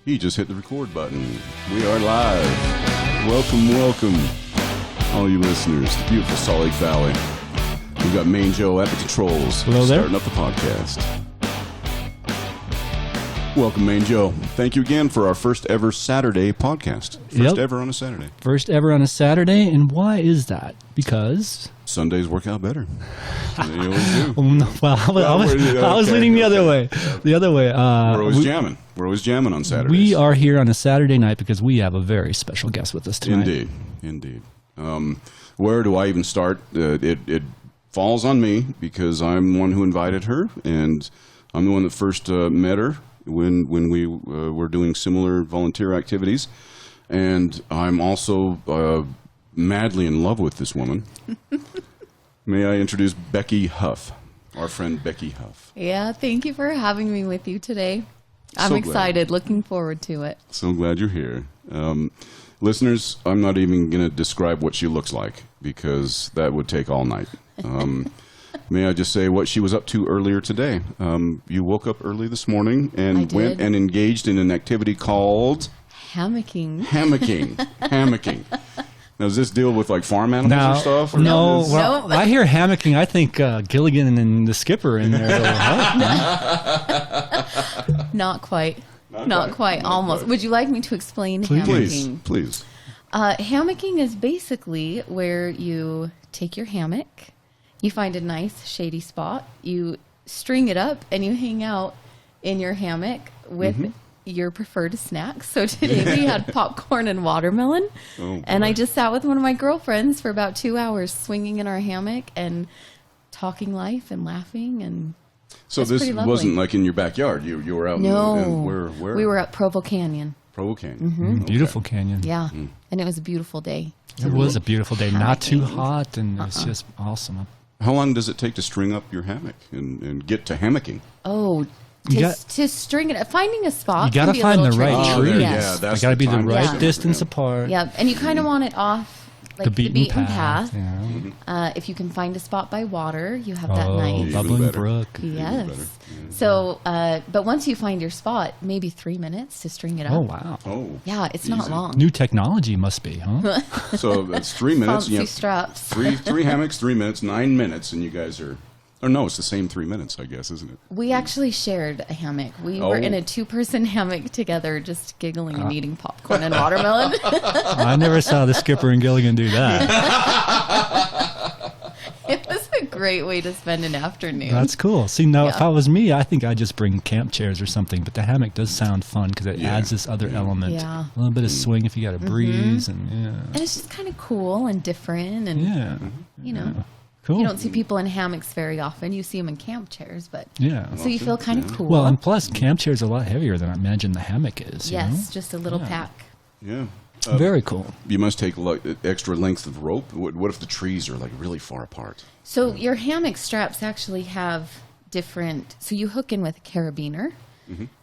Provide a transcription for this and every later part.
He just hit the record button. We are live. Welcome, all you listeners to beautiful Salt Lake Valley. We've got Main Joe at the controls. Hello there. Starting up the podcast. Welcome, Main Joe. Thank you again for our first ever Saturday podcast. First ever on a Saturday. First ever on a Saturday, and why is that? Because Sundays work out better. They always do. I was leaning the other way. The other way. We're always jamming. We're always jamming on Saturdays. We are here on a Saturday night because we have a very special guest with us tonight. Indeed. Where do I even start? It falls on me because I'm the one who invited her, and I'm the one that first met her when we were doing similar volunteer activities. And I'm also madly in love with this woman. May I introduce Becky Huff, our friend Becky Huff. Yeah, thank you for having me with you today. I'm excited, looking forward to it. So glad you're here. Listeners, I'm not even going to describe what she looks like because that would take all night. May I just say what she was up to earlier today? You woke up early this morning and went and engaged in an activity called... Hammocking. Hammocking. Now, does this deal with like farm animals or stuff? Or no. I hear hammocking. I think Gilligan and the skipper in there. Not quite. Not quite. Almost. Would you like me to explain hammocking? Please. Hammocking is basically where you take your hammock, you find a nice shady spot, you string it up, and you hang out in your hammock with your preferred snacks. So today we had popcorn and watermelon, and I just sat with one of my girlfriends for about 2 hours swinging in our hammock and talking life and laughing. And so this wasn't like in your backyard. You were out in where? We were at Provo Canyon. Provo Canyon. Beautiful canyon. Yeah, and it was a beautiful day. It was a beautiful day. Not too hot, and it was just awesome. How long does it take to string up your hammock and get to hammocking? To string it, finding a spot. You got to find the right tree. Yes. They got to be the right distance apart. Yep, and you kind of want it off like the beaten path. Yeah. If you can find a spot by water, you have that nice bubbling brook. Yes. So, but once you find your spot, maybe 3 minutes to string it up. Oh wow. Yeah, it's not long. New technology must be, huh? So that's 3 minutes. Fancy straps. Three hammocks, 3 minutes, 9 minutes, and you guys are. Or no, it's the same 3 minutes, I guess, isn't it? We actually shared a hammock. We were in a 2-person hammock together, just giggling and eating popcorn and watermelon. I never saw the skipper and Gilligan do that. It was a great way to spend an afternoon. That's cool. See, now if I was me, I think I'd just bring camp chairs or something. But the hammock does sound fun because it adds this other element. Yeah. A little bit of swing if you got a breeze. And it's just kind of cool and different. And, you know. Cool. You don't see people in hammocks very often. You see them in camp chairs, but so you feel kind of cool. Well, and plus, camp chairs are a lot heavier than I imagine the hammock is. Yes, just a little pack. Yeah. Very cool. You must take extra length of rope. What if the trees are like really far apart? So your hammock straps actually have different. So you hook in with a carabiner,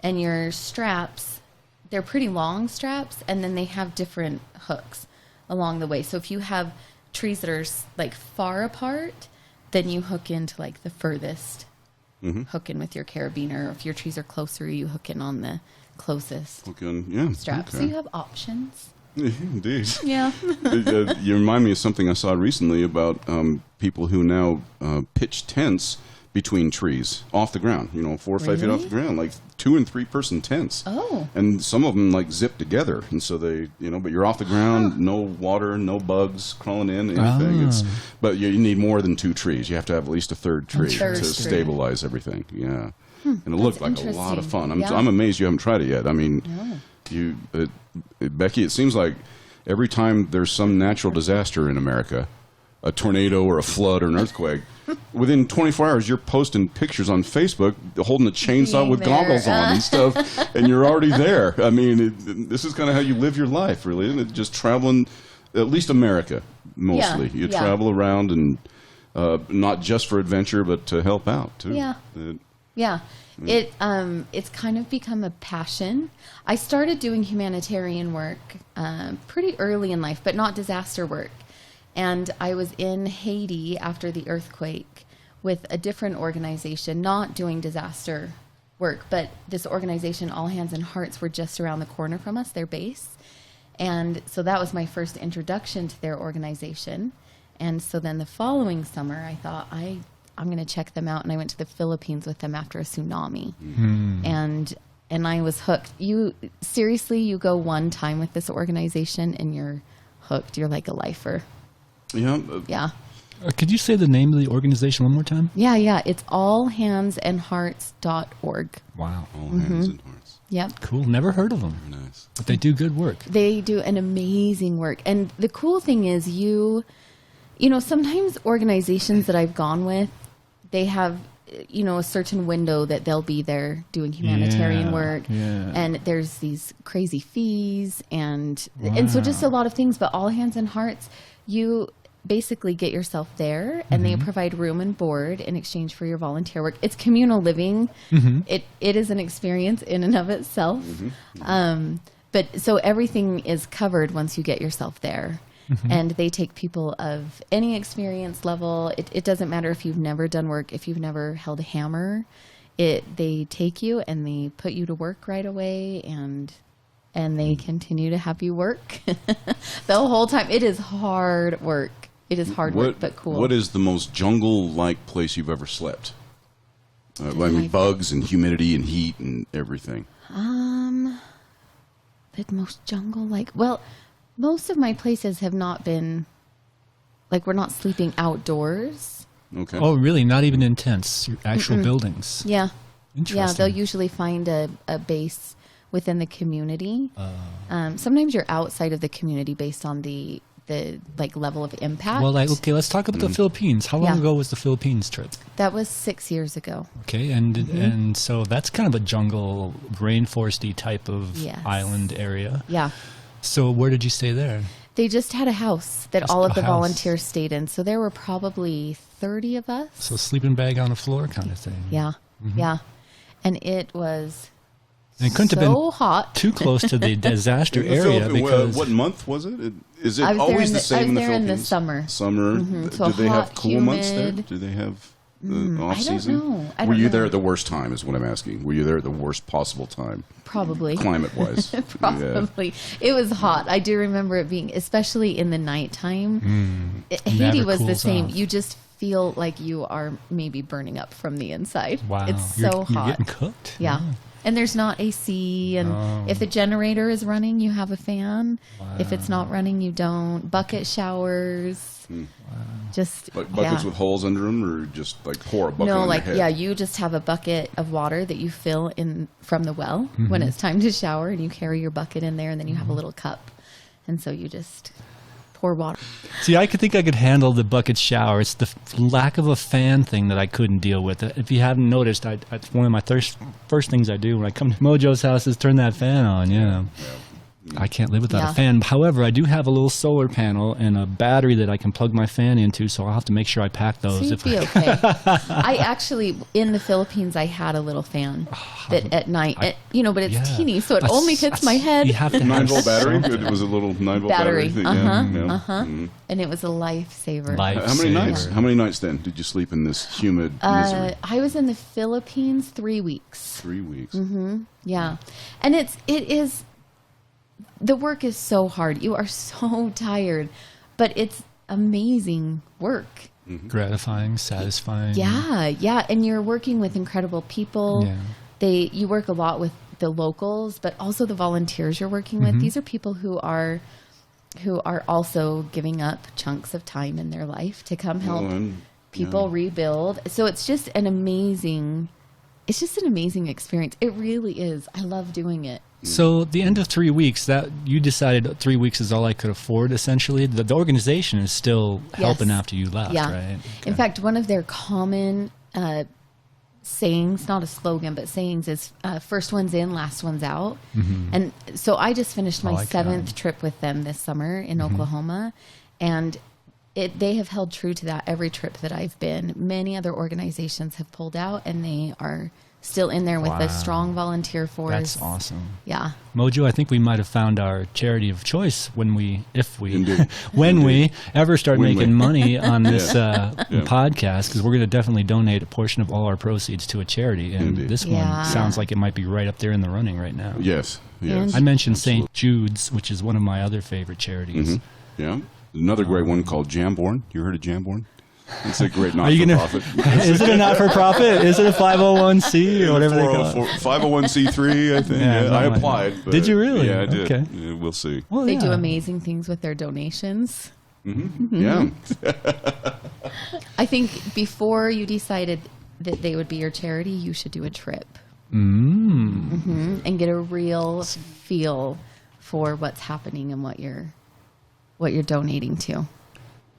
and your straps, they're pretty long straps, and then they have different hooks along the way. So if you have trees that are like far apart, then you hook into like the furthest hook in with your carabiner. Or if your trees are closer, you hook in on the closest strap. Okay. So you have options. Indeed. Yeah. You remind me of something I saw recently about people who now pitch tents between trees off the ground, 4 or 5 feet off the ground, like 2 and 3 person tents. And some of them like zip together. And so they, but you're off the ground, no water, no bugs crawling in, anything. But you need more than 2 trees. You have to have at least a third tree to stabilize everything. Yeah. And it looked like a lot of fun. I'm amazed you haven't tried it yet. I mean, Becky, it seems like every time there's some natural disaster in America, a tornado or a flood or an earthquake, within 24 hours, you're posting pictures on Facebook holding a chainsaw with goggles on and stuff, and you're already there. I mean, this is kind of how you live your life, really, isn't it? Just traveling, at least America, mostly. You travel around, and not just for adventure, but to help out, too. It's kind of become a passion. I started doing humanitarian work pretty early in life, but not disaster work. And I was in Haiti after the earthquake with a different organization, not doing disaster work. But this organization, All Hands and Hearts, were just around the corner from us, their base. And so that was my first introduction to their organization. And so then the following summer, I thought, I'm going to check them out. And I went to the Philippines with them after a tsunami. And I was hooked. You go one time with this organization and you're hooked. You're like a lifer. Yeah. Yeah. Could you say the name of the organization one more time? Yeah. It's allhandsandhearts.org. Wow. All Hands and Hearts. Yep. Cool. Never heard of them. Very nice. But they do good work. They do an amazing work. And the cool thing is sometimes organizations that I've gone with, they have, a certain window that they'll be there doing humanitarian work. Yeah. And there's these crazy fees and so just a lot of things. But All Hands and Hearts, you basically get yourself there and they provide room and board in exchange for your volunteer work. It's communal living. It is an experience in and of itself. But so everything is covered once you get yourself there. And they take people of any experience level. It doesn't matter if you've never done work, if you've never held a hammer. They take you and they put you to work right away and they continue to have you work the whole time. It is hard work. It is hard work, but cool. What is the most jungle-like place you've ever slept? Bugs and humidity and heat and everything. The most jungle-like... Well, most of my places have not been... we're not sleeping outdoors. Okay. Oh, really? Not even in tents? Actual buildings? Yeah. Interesting. Yeah, they'll usually find a base within the community. Sometimes you're outside of the community based on the level of impact. Well, okay, let's talk about the Philippines. How long ago was the Philippines trip? That was 6 years ago. Okay, and so that's kind of a jungle, rainforesty type of island area. Yeah. So where did you stay there? They just had a house that all of the volunteers stayed in. So there were probably 30 of us. So sleeping bag on the floor kind of thing. Yeah. Yeah. And it was and it couldn't so have been hot. too close to the disaster area because... What month was it? Is it always the same in the Philippines? I was there in the summer. Summer? So do they have cool humid. months there? Do they have the off season? I don't know. Were you there at the worst time is what I'm asking. Were you there at the worst possible time? Probably. Climate-wise. Probably. Yeah. It was hot. I do remember it being, especially in the nighttime. Haiti was the same. Off. You just feel like you are maybe burning up from the inside. Wow. It's so hot. You're getting cooked? Yeah. And there's not AC. And if the generator is running, you have a fan. Wow. If it's not running, you don't. Bucket showers. Wow. Just buckets with holes under them, or just pour a bucket on your head? You just have a bucket of water that you fill in from the well when it's time to shower, and you carry your bucket in there, and then you have a little cup, and so you just pour water. See, I could handle the bucket shower. It's the lack of a fan thing that I couldn't deal with. If you haven't noticed, it's one of my first things I do when I come to Mojo's house is turn that fan on. Yeah. I can't live without a fan. However, I do have a little solar panel and a battery that I can plug my fan into, so I'll have to make sure I pack those. So you'd be okay. I actually, in the Philippines, I had a little fan that at night, but it's teeny, so it only hits my head. You have to 9-volt battery? It was a little 9-volt battery thing. And it was a lifesaver. How many nights then did you sleep in this humid misery? I was in the Philippines 3 weeks. 3 weeks. Yeah. And it is... The work is so hard. You are so tired, but it's amazing work. Gratifying, satisfying. Yeah. And you're working with incredible people. Yeah. You work a lot with the locals, but also the volunteers you're working with. These are people who are also giving up chunks of time in their life to come help people rebuild. So it's just an amazing experience. It really is. I love doing it. So the end of 3 weeks, that you decided 3 weeks is all I could afford, essentially. The organization is still helping after you left, right? Okay. In fact, one of their common sayings, not a slogan, but sayings is first one's in, last one's out. And so I just finished my 7th trip with them this summer in Oklahoma. And they have held true to that every trip that I've been. Many other organizations have pulled out, and they are still in there with a strong volunteer force. That's awesome. Yeah. Mojo, I think we might have found our charity of choice when we Indeed. ever start When making we. money on this podcast, because we're going to definitely donate a portion of all our proceeds to a charity. And Indeed. this one sounds like it might be right up there in the running right now. Yes. I mentioned St. Jude's, which is one of my other favorite charities. Mm-hmm. Yeah. Another great one called Jamborne. You heard of Jamborne? It's a great Are you not-for-profit. Is it a not-for-profit? Is it a 501c or whatever they call it? 501c3, I think. Yeah, I applied. But did you really? Yeah, I did. Okay. Yeah, we'll see. Well, They do amazing things with their donations. Yeah. I think before you decided that they would be your charity, you should do a trip. And get a real feel for what's happening and what you're donating to.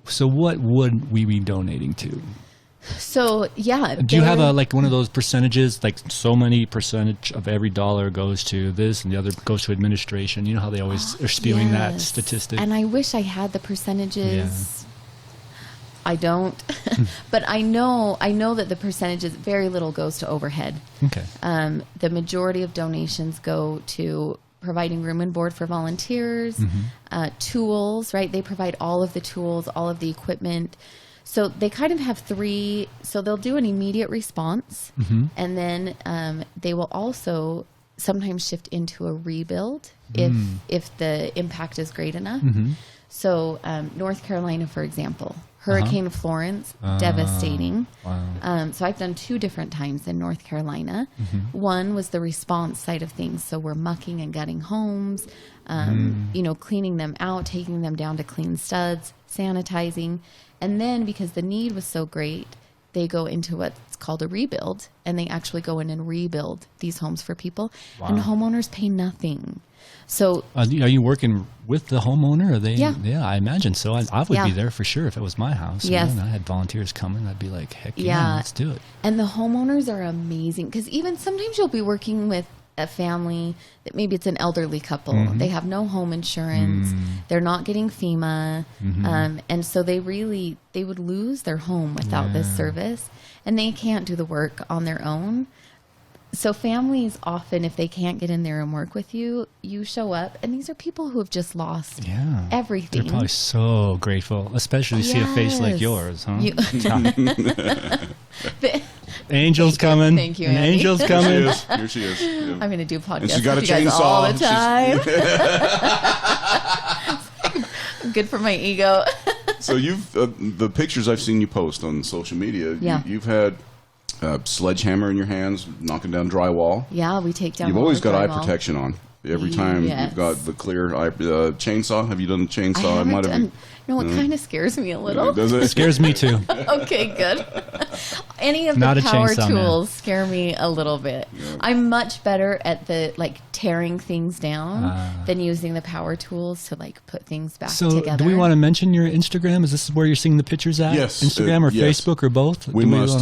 So what would we be donating to? So, yeah. Do you have one of those percentages, like so many percentage of every dollar goes to this and the other goes to administration? You know how they always are spewing that statistic? And I wish I had the percentages. Yeah. I don't. But I know that the percentages, very little goes to overhead. Okay. The majority of donations go to providing room and board for volunteers, tools, right? They provide all of the tools, all of the equipment. So they kind of have three. So they'll do an immediate response, and then they will also sometimes shift into a rebuild if the impact is great enough. So North Carolina, for example, Hurricane Florence, devastating. Wow. So I've done 2 different times in North Carolina. One was the response side of things. So we're mucking and gutting homes, cleaning them out, taking them down to clean studs, sanitizing. And then because the need was so great, they go into what's called a rebuild, and they actually go in and rebuild these homes for people. Wow. And homeowners pay nothing. So are you working with the homeowner? Are they? Yeah. Yeah, I imagine so. I would be there for sure if it was my house. Yes. And I had volunteers coming. I'd be like, heck yeah, let's do it. And the homeowners are amazing, because even sometimes you'll be working with a family that maybe it's an elderly couple. They have no home insurance. They're not getting FEMA. And so they would lose their home without this service, and they can't do the work on their own. So families often, if they can't get in there and work with you, you show up, and these are people who have just lost everything. They're probably so grateful, especially to see a face like yours, huh? Angel's coming. Thank you, An Andy. angel's coming. Here she is. Yeah. I'm going to do podcasts And she's got with a you guys chainsaw. all the time. Good for my ego. So you've the pictures I've seen you post on social media. You've had sledgehammer in your hands, knocking down drywall. Yeah, we take down. You've always got eye drywall. protection on. Every time you've got the clear eye chainsaw. Have you done the chainsaw? I haven't done. No, it kind of scares me a little. Does it? It scares me too. Okay, good. Any of Not the a power chainsaw tools scare me a little bit. Yeah. I'm much better at the tearing things down than using the power tools to put things back together. Do we want to mention your Instagram? Is this where you're seeing the pictures at? Yes. Instagram or yes. Facebook or both? We must.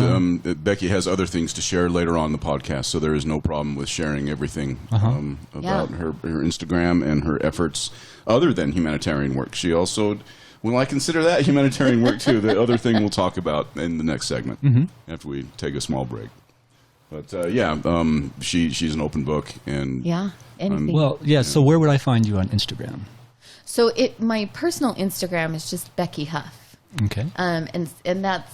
Becky has other things to share later on in the podcast, so there is no problem with sharing everything about her Instagram and her efforts other than humanitarian work. She also... Well, I consider that humanitarian work, too. The other thing we'll talk about in the next segment after we take a small break. But, she's an open book. And anything. So where would I find you on Instagram? So my personal Instagram is just Becky Huff. Okay. And that's,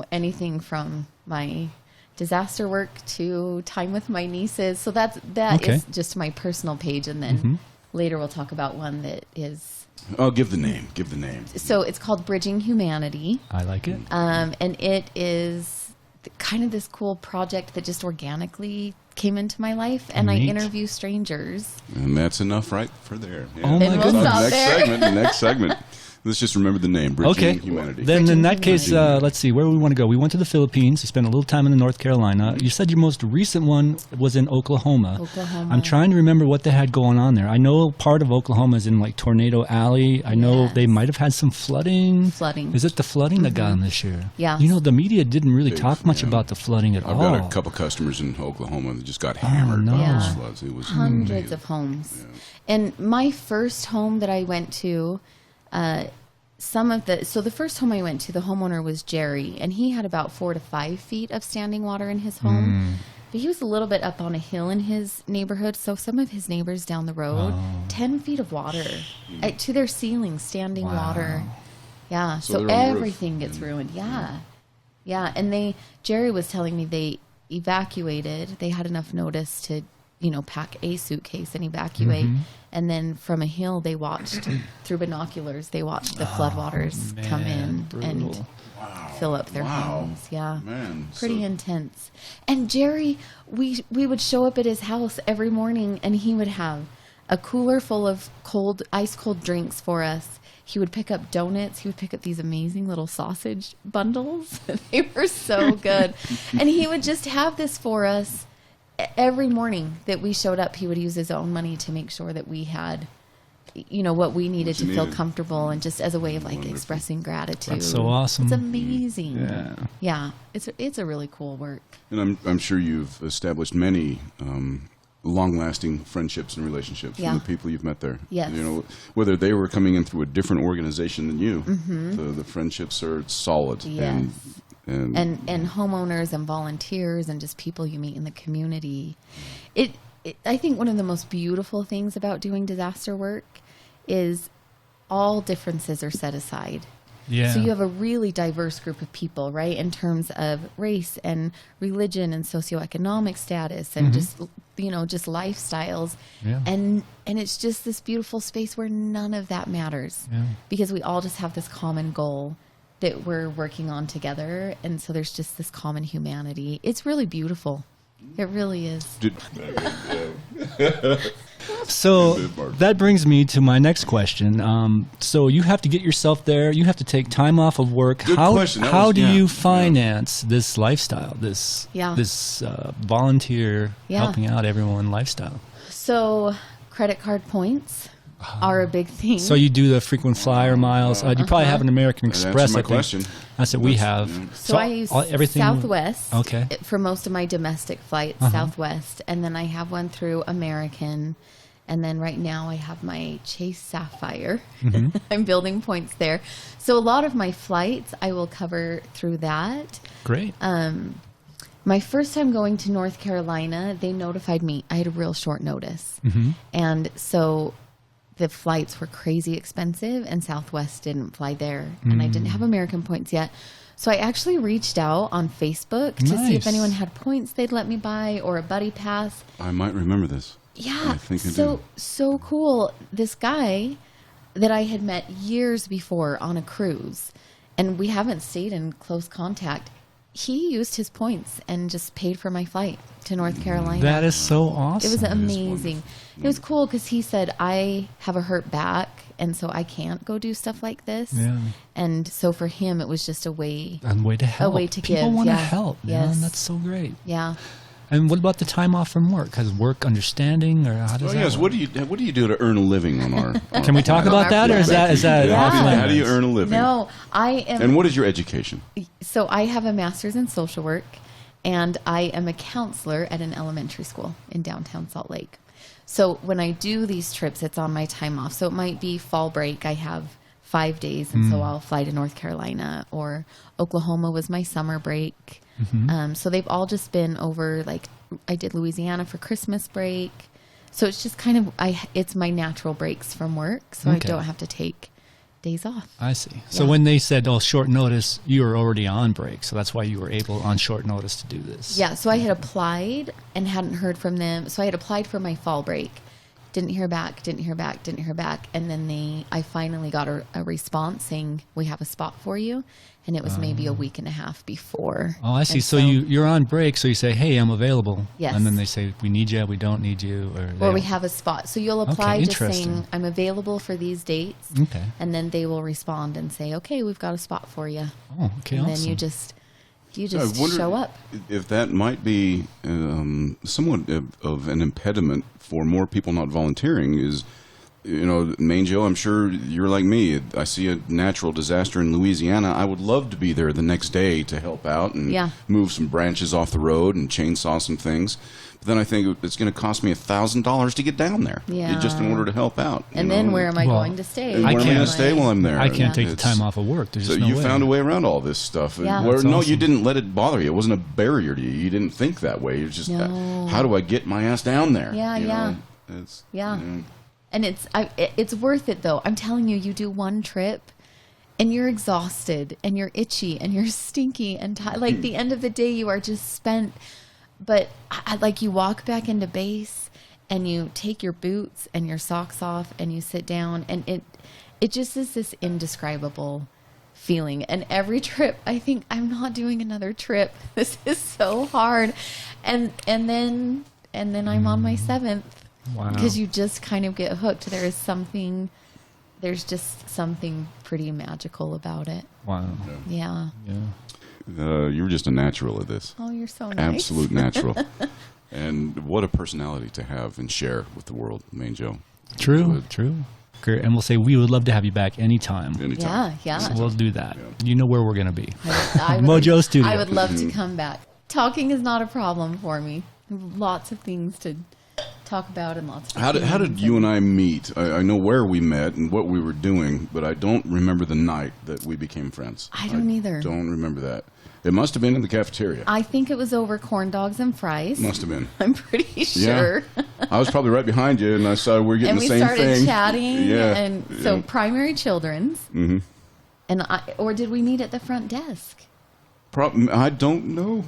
anything from my disaster work to time with my nieces. So that is just my personal page. And then later we'll talk about one that is... Oh, give the name. Give the name. So it's called Bridging Humanity. I like it. And it is kind of this cool project that just organically came into my life, and Neat. I interview strangers. And that's enough right for there. Yeah. Oh, my goodness. Next segment. Let's just remember the name, Bridging Humanity. Then Bridging in that case, Humanity. let's see, where do we want to go? We went to the Philippines. You spent a little time in North Carolina. You said your most recent one was in Oklahoma. I'm trying to remember what they had going on there. I know part of Oklahoma is in Tornado Alley. I know they might have had some flooding. Is it the flooding that got them this year? Yeah. The media didn't really talk much about the flooding at all. I've got a couple customers in Oklahoma that just got hammered by those floods. It was hundreds amazing. of homes. And my first home that I went to, so the first home I went to, the homeowner was Jerry, and he had about 4 to 5 feet of standing water in his home. But he was a little bit up on a hill in his neighborhood, so some of his neighbors down the road, 10 feet of water to their ceiling, standing water. Yeah, so everything gets ruined. Yeah. And Jerry was telling me they evacuated. They had enough notice to, pack a suitcase and evacuate. And then from a hill, they watched through binoculars. They watched the floodwaters come in and fill up their homes. Yeah, man, pretty intense. And Jerry, we would show up at his house every morning, and he would have a cooler full of ice cold drinks for us. He would pick up donuts. He would pick up these amazing little sausage bundles. They were so good. And he would just have this for us every morning that we showed up. He would use his own money to make sure that we had, what we needed to feel comfortable, and just as a way of expressing gratitude. That's so awesome. It's amazing. Yeah. It's a really cool work. And I'm sure you've established many long-lasting friendships and relationships from the people you've met there. Yes. Whether they were coming in through a different organization than you, the friendships are solid. Yes. And homeowners and volunteers and just people you meet in the community. I think one of the most beautiful things about doing disaster work is all differences are set aside. Yeah. So you have a really diverse group of people, right, in terms of race and religion and socioeconomic status and just lifestyles. Yeah. And it's just this beautiful space where none of that matters because we all just have this common goal that we're working on together. And so there's just this common humanity. It's really beautiful. It really is. So that brings me to my next question. So you have to get yourself there. You have to take time off of work. Good question. How do you finance this lifestyle, this volunteer helping out everyone lifestyle? So credit card points are a big thing. So you do the frequent flyer miles. You probably have an American Express. That's my question. That's what we have. So I use everything Southwest for most of my domestic flights, Southwest. And then I have one through American. And then right now I have my Chase Sapphire. I'm building points there. So a lot of my flights I will cover through that. Great. My first time going to North Carolina, they notified me. I had a real short notice. And so the flights were crazy expensive, and Southwest didn't fly there. And I didn't have American points yet. So I actually reached out on Facebook to see if anyone had points they'd let me buy or a buddy pass. I might remember this. Yeah. I think I do. So cool. This guy that I had met years before on a cruise, and we haven't stayed in close contact. He used his points and just paid for my flight to North Carolina. That is so awesome. It was amazing. It was cool because he said, I have a hurt back, and so I can't go do stuff like this. Yeah. And so for him, it was just a way to help. A way to give. People want to help. Yes. That's so great. Yeah. And what about the time off from work? Has work understanding, or how does that work? What do you do to earn a living on our? Can we talk about that, or is that off limits? How do you earn a living? No, I am. And what is your education? So I have a master's in social work, and I am a counselor at an elementary school in downtown Salt Lake. So when I do these trips, it's on my time off. So it might be fall break. I have 5 days, and so I'll fly to North Carolina, or Oklahoma was my summer break. So they've all just been over, I did Louisiana for Christmas break. So it's just kind of, it's my natural breaks from work, so I don't have to take days off. I see. So when they said, short notice, you were already on break, so that's why you were able on short notice to do this. Yeah, so I had applied and hadn't heard from them. So I had applied for my fall break. Didn't hear back. And then I finally got a response saying, we have a spot for you. And it was maybe a week and a half before. Oh, I see. So you're on break, so you say, hey, I'm available. Yes. And then they say, we need you, we don't need you. Or we have a spot. So you'll apply just saying, I'm available for these dates. Okay. And then they will respond and say, okay, we've got a spot for you. Oh, okay, and awesome. then you just show up. If that might be somewhat of an impediment for more people not volunteering is Main Joe, I'm sure you're like me. I see a natural disaster in Louisiana. I would love to be there the next day to help out and move some branches off the road and chainsaw some things. But then I think it's going to cost me $1,000 to get down there, just in order to help out. And then where am I going to stay? Where am I going to stay while I'm there? I can't take the time off of work. There's so just no you way. found a way around all this stuff. Yeah. No, awesome. you didn't let it bother you. It wasn't a barrier to you. You didn't think that way. It was just, how do I get my ass down there? Yeah. And it's worth it, though. I'm telling you, you do one trip, and you're exhausted, and you're itchy, and you're stinky, and like the end of the day, you are just spent. But like you walk back into base, and you take your boots and your socks off, and you sit down, and it just is this indescribable feeling. And every trip, I think, I'm not doing another trip. This is so hard. And then I'm on my 7th. Wow. Because you just kind of get hooked. There's just something pretty magical about it. Wow. Yeah. You were just a natural at this. Oh, you're so nice. Absolute natural. And what a personality to have and share with the world, Main Joe. True. Great. And we'll say we would love to have you back anytime. Yeah. So we'll do that. Yeah. You know where we're going to be. Mojo Studio. I would love to come back. Talking is not a problem for me. Lots of things to talk about and lots of How did you and I meet? I know where we met and what we were doing, but I don't remember the night that we became friends. I don't either. Don't remember that. It must have been in the cafeteria. I think it was over corn dogs and fries. Must have been. I'm pretty sure. Yeah. I was probably right behind you, and I saw we were getting the same thing. And we started chatting. Yeah. And so primary children's. Mm-hmm. And or did we meet at the front desk? I don't know.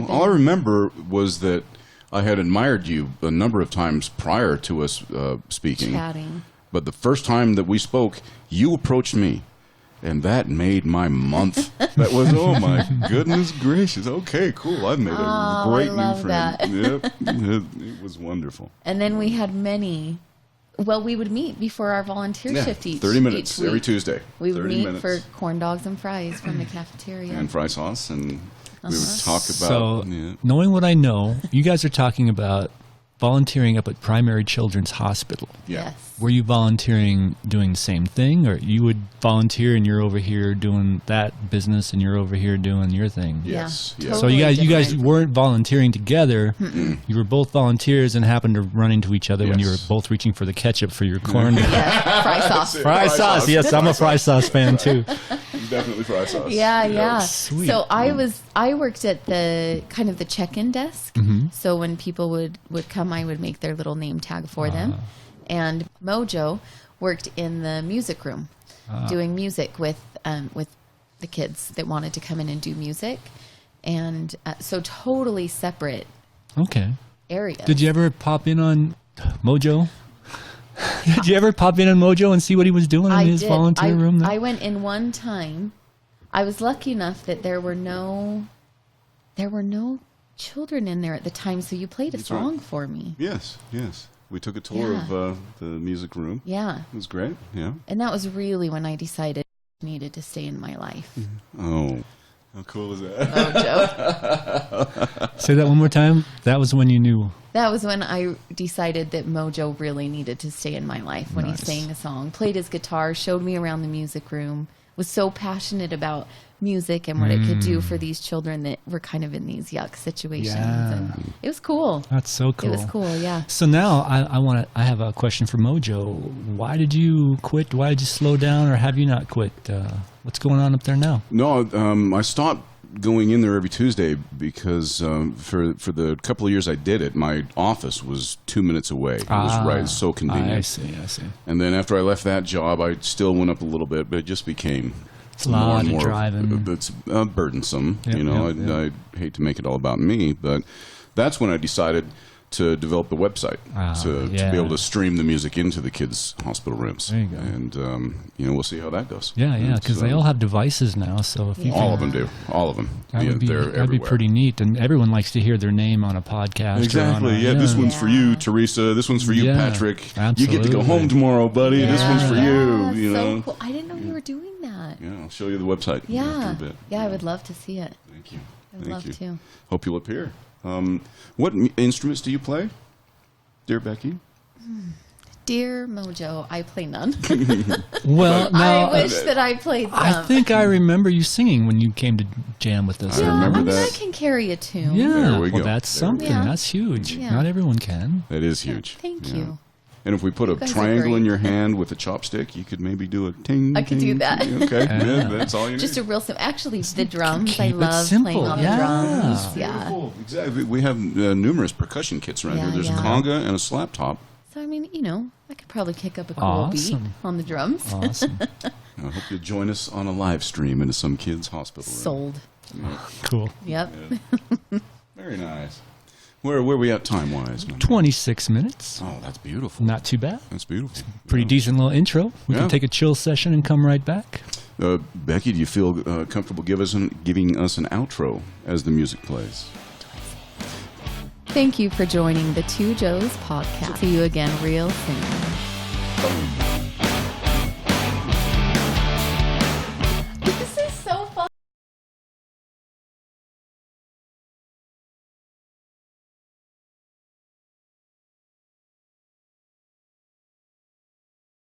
All I remember was that I had admired you a number of times prior to us speaking. Chatting. But the first time that we spoke, you approached me. And that made my month. That was, oh my goodness gracious. Okay, cool. I've made a great new friend. That. Yep. It was wonderful. And then we had many. Well, we would meet before our volunteer shift 30 minutes every Tuesday. We would meet minutes. for corn dogs and fries from the cafeteria. And fry sauce. And we would talk about... So, knowing what I know, you guys are talking about volunteering up at Primary Children's Hospital. Yeah. Yes. Were you volunteering doing the same thing, or you would volunteer and you're over here doing that business and you're over here doing your thing? Yes. Yeah. Yes. So Totally you guys different. weren't volunteering together. You were both volunteers and happened to run into each other when you were both reaching for the ketchup for your corn. Yeah, fry sauce. Fry sauce. Yes, I'm a fry sauce fan too. Definitely fry sauce. Yeah. Sweet. So I worked at the kind of the check-in desk. So when people would come, I would make their little name tag for them. And Mojo worked in the music room, doing music with the kids that wanted to come in and do music. And so totally separate areas. Did you ever pop in on Mojo? Did you ever pop in on Mojo and see what he was doing in his volunteer room? I went in one time. I was lucky enough that there were no children in there at the time, so you played a song for me. Yes. We took a tour of the music room. Yeah. It was great, yeah. And that was really when I decided I needed to stay in my life. Oh, how cool is that? Mojo. Say that one more time. That was when you knew. That was when I decided that Mojo really needed to stay in my life, when he sang a song, played his guitar, showed me around the music room, was so passionate about music and what it could do for these children that were kind of in these yuck situations. Yeah. And it was cool. That's so cool. It was cool, yeah. So now I have a question for Mojo. Why did you quit? Why did you slow down, or have you not quit? What's going on up there now? No, I stopped going in there every Tuesday because for the couple of years I did it, my office was 2 minutes away. It was so convenient. I see. And then after I left that job, I still went up a little bit, but it just became more and more driving. It's burdensome. I hate to make it all about me, but that's when I decided to develop the website to be able to stream the music into the kids' hospital rooms. There you go. And we'll see how that goes. Yeah, because they all have devices now. So if you all of them do, all of them. That'd be pretty neat, and everyone likes to hear their name on a podcast. Exactly. This one's for you, Teresa. This one's for you, Patrick. Absolutely. You get to go home tomorrow, buddy. This one's for you. You know. So cool. I didn't know you were doing that. Yeah, I'll show you the website. Yeah. After a bit. Yeah, I would love to see it. Thank you. I would love to. Hope you'll appear. What instruments do you play, dear Becky? Dear Mojo, I play none. Well, now I wish that I played some. I think I remember you singing when you came to jam with us. I remember that. I can carry a tune. Yeah, There we well, go. that's There we something. go. That's huge. Yeah. Not everyone can. That is huge. Thank Yeah. you. And if we put a guys are triangle in great. your hand with a chopstick, you could maybe do a ting. I could do ting, that. ting. Okay, Yeah. yeah, that's all you need. Just a real simple. Actually, the drums. keep I it love simple. playing on Yeah. the drums. Yeah. Beautiful. Exactly. We have numerous percussion kits around Yeah, here. There's yeah. a conga and a slap top. So I mean, I could probably kick up a cool Awesome. beat on the drums. Awesome. I hope you'll join us on a live stream into some kid's hospital room. Sold. Cool. Yep. Very nice. Where are we at time wise? 26 minutes. Oh, that's beautiful. Not too bad. That's beautiful. Pretty decent little intro. We Yeah. can take a chill session and come right back. Becky, do you feel comfortable giving us an outro as the music plays? Thank you for joining the Two Joes podcast. See you again real soon.